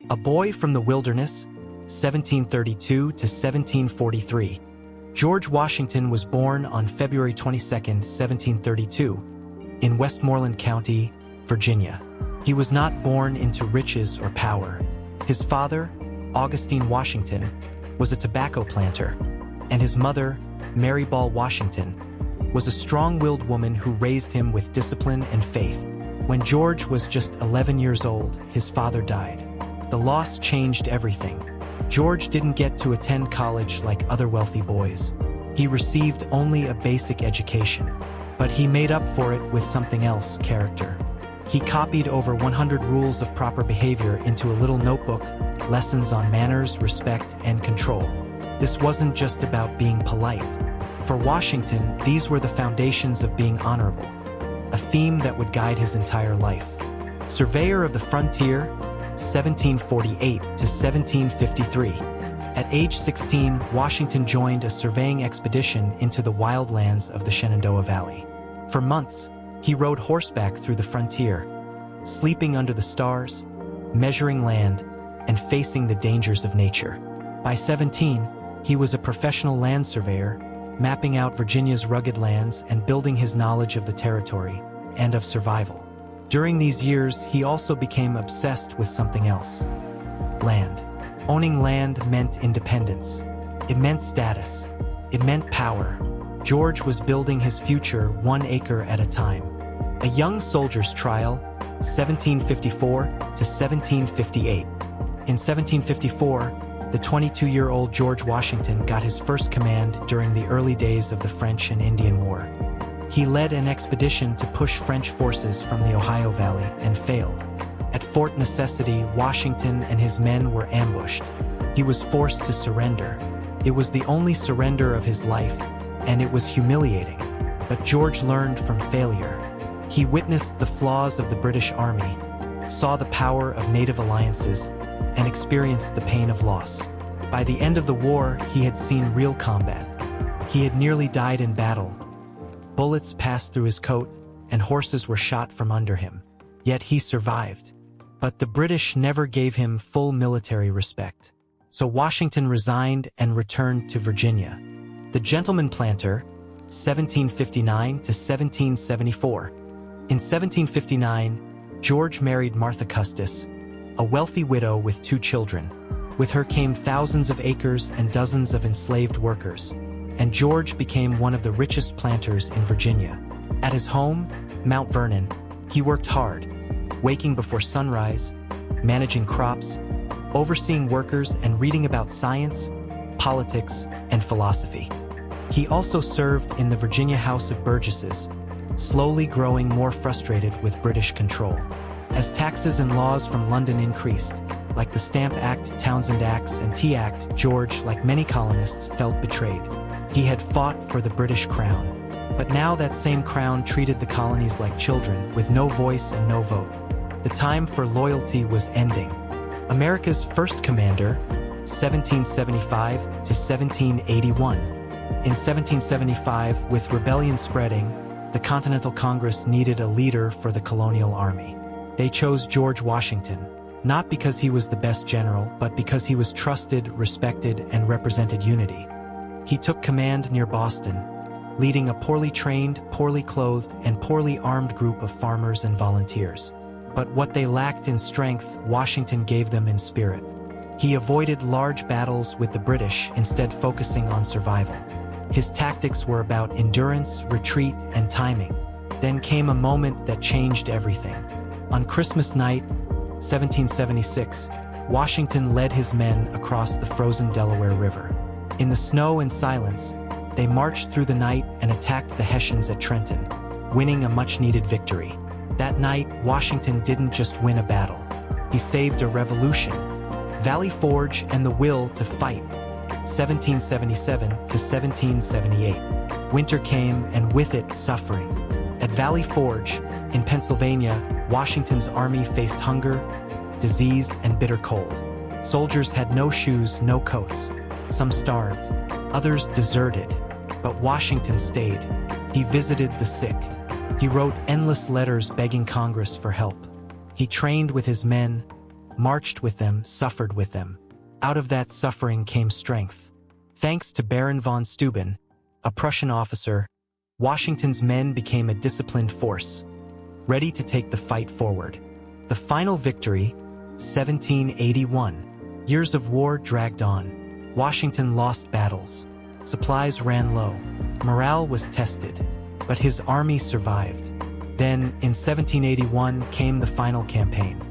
A boy from the wilderness, 1732 to 1743. George Washington was born on February 22, 1732, in Westmoreland County, Virginia. He was not born into riches or power. His father, Augustine Washington, was a tobacco planter, and his mother, Mary Ball Washington, was a strong-willed woman who raised him with discipline and faith. When George was just 11 years old, his father died. The loss changed everything. George didn't get to attend college like other wealthy boys. He received only a basic education. But he made up for it with something else: character. He copied over 100 rules of proper behavior into a little notebook, lessons on manners, respect, and control. This wasn't just about being polite. For Washington, these were the foundations of being honorable, a theme that would guide his entire life. Surveyor of the frontier, 1748 to 1753. At age 16, Washington joined a surveying expedition into the wildlands of the Shenandoah Valley. For months, he rode horseback through the frontier, sleeping under the stars, measuring land, and facing the dangers of nature. By 17, he was a professional land surveyor, mapping out Virginia's rugged lands and building his knowledge of the territory and of survival. During these years, he also became obsessed with something else: land. Owning land meant independence. It meant status. It meant power. George was building his future 1 acre at a time. A young soldier's trial, 1754 to 1758. In 1754, the 22-year-old George Washington got his first command during the early days of the French and Indian War. He led an expedition to push French forces from the Ohio Valley and failed. At Fort Necessity, Washington and his men were ambushed. He was forced to surrender. It was the only surrender of his life, and it was humiliating. But George learned from failure. He witnessed the flaws of the British Army, saw the power of native alliances, and experienced the pain of loss. By the end of the war, he had seen real combat. He had nearly died in battle. Bullets passed through his coat, and horses were shot from under him. Yet he survived. But the British never gave him full military respect. So Washington resigned and returned to Virginia. The gentleman planter, 1759 to 1774. In 1759, George married Martha Custis, a wealthy widow with 2 children. With her came thousands of acres and dozens of enslaved workers, and George became one of the richest planters in Virginia. At his home, Mount Vernon, he worked hard, waking before sunrise, managing crops, overseeing workers, and reading about science, politics, and philosophy. He also served in the Virginia House of Burgesses, slowly growing more frustrated with British control. As taxes and laws from London increased, like the Stamp Act, Townshend Acts, and Tea Act, George, like many colonists, felt betrayed. He had fought for the British crown, but now that same crown treated the colonies like children, with no voice and no vote. The time for loyalty was ending. America's first commander, 1775 to 1781. In 1775, with rebellion spreading, the Continental Congress needed a leader for the colonial army. They chose George Washington, not because he was the best general, but because he was trusted, respected, and represented unity. He took command near Boston, leading a poorly trained, poorly clothed, and poorly armed group of farmers and volunteers. But what they lacked in strength, Washington gave them in spirit. He avoided large battles with the British, instead focusing on survival. His tactics were about endurance, retreat, and timing. Then came a moment that changed everything. On Christmas night, 1776, Washington led his men across the frozen Delaware River. In the snow and silence, they marched through the night and attacked the Hessians at Trenton, winning a much-needed victory. That night, Washington didn't just win a battle. He saved a revolution. Valley Forge and the will to fight. 1777 to 1778. Winter came, and with it, suffering. At Valley Forge, in Pennsylvania, Washington's army faced hunger, disease, and bitter cold. Soldiers had no shoes, no coats. Some starved, others deserted. But Washington stayed. He visited the sick. He wrote endless letters begging Congress for help. He trained with his men, marched with them, suffered with them. Out of that suffering came strength. Thanks to Baron von Steuben, a Prussian officer, Washington's men became a disciplined force, ready to take the fight forward. The final victory, 1781. Years of war dragged on. Washington lost battles. Supplies ran low. Morale was tested, but his army survived. Then, in 1781, came the final campaign.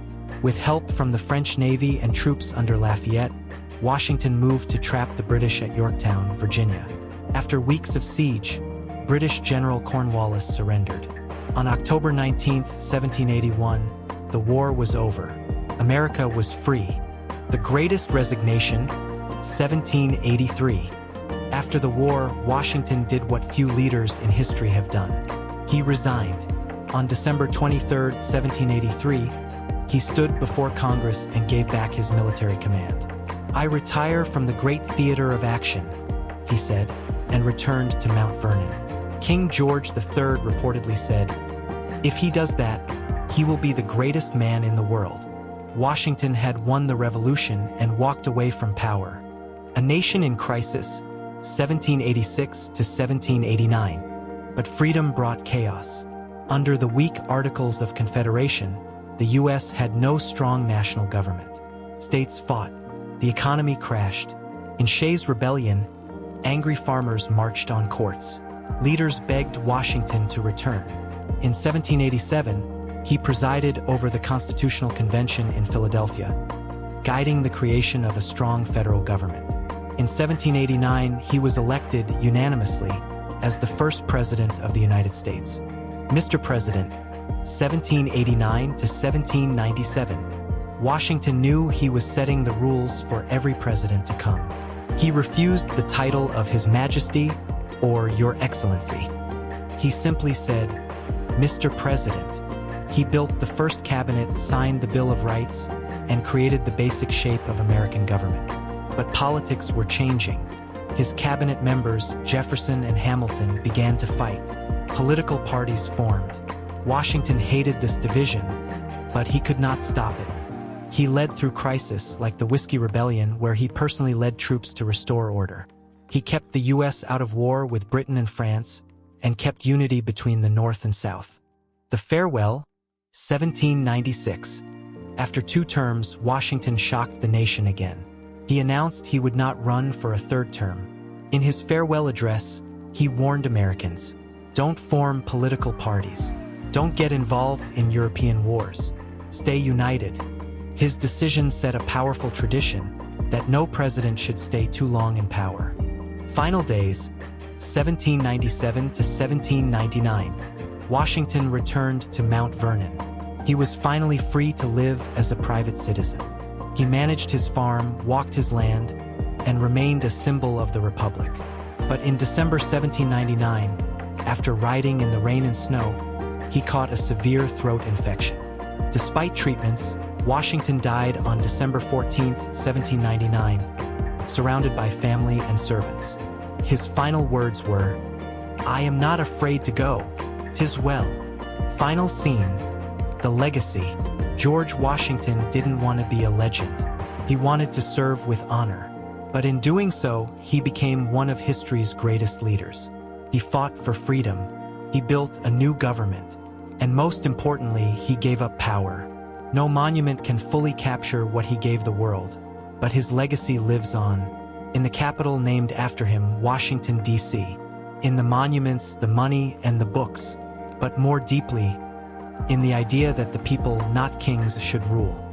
With help from the French Navy and troops under Lafayette, Washington moved to trap the British at Yorktown, Virginia. After weeks of siege, British General Cornwallis surrendered. On October 19, 1781, the war was over. America was free. The Greatest Resignation, 1783. After the war, Washington did what few leaders in history have done. He resigned. On December 23, 1783, he stood before Congress and gave back his military command. "I retire from the great theater of action," he said, and returned to Mount Vernon. King George III reportedly said, "If he does that, he will be the greatest man in the world." Washington had won the revolution and walked away from power. A nation in crisis, 1786 to 1789. But freedom brought chaos. Under the weak Articles of Confederation, the U.S. had no strong national government. States fought. The economy crashed. In Shays' Rebellion, angry farmers marched on courts. Leaders begged Washington to return. In 1787, he presided over the Constitutional Convention in Philadelphia, guiding the creation of a strong federal government. In 1789, he was elected unanimously as the first president of the United States. Mr. President, 1789 to 1797. Washington knew he was setting the rules for every president to come. He refused the title of His Majesty or Your Excellency. He simply said, "Mr. President." He built the first cabinet, signed the Bill of Rights, and created the basic shape of American government. But politics were changing. His cabinet members, Jefferson and Hamilton, began to fight. Political parties formed. Washington hated this division, but he could not stop it. He led through crisis like the Whiskey Rebellion, where he personally led troops to restore order. He kept the U.S. out of war with Britain and France, and kept unity between the North and South. The farewell, 1796. After 2 terms, Washington shocked the nation again. He announced he would not run for a 3rd term. In his farewell address, he warned Americans, "Don't form political parties. Don't get involved in European wars. Stay united." His decision set a powerful tradition that no president should stay too long in power. Final days, 1797 to 1799. Washington returned to Mount Vernon. He was finally free to live as a private citizen. He managed his farm, walked his land, and remained a symbol of the Republic. But in December 1799, after riding in the rain and snow, he caught a severe throat infection. Despite treatments, Washington died on December 14, 1799, surrounded by family and servants. His final words were, "I am not afraid to go. 'Tis well." Final scene, the legacy. George Washington didn't want to be a legend. He wanted to serve with honor. But in doing so, he became one of history's greatest leaders. He fought for freedom. He built a new government. And most importantly, he gave up power. No monument can fully capture what he gave the world, but his legacy lives on. In the capital named after him, Washington, D.C. In the monuments, the money, and the books. But more deeply, in the idea that the people, not kings, should rule.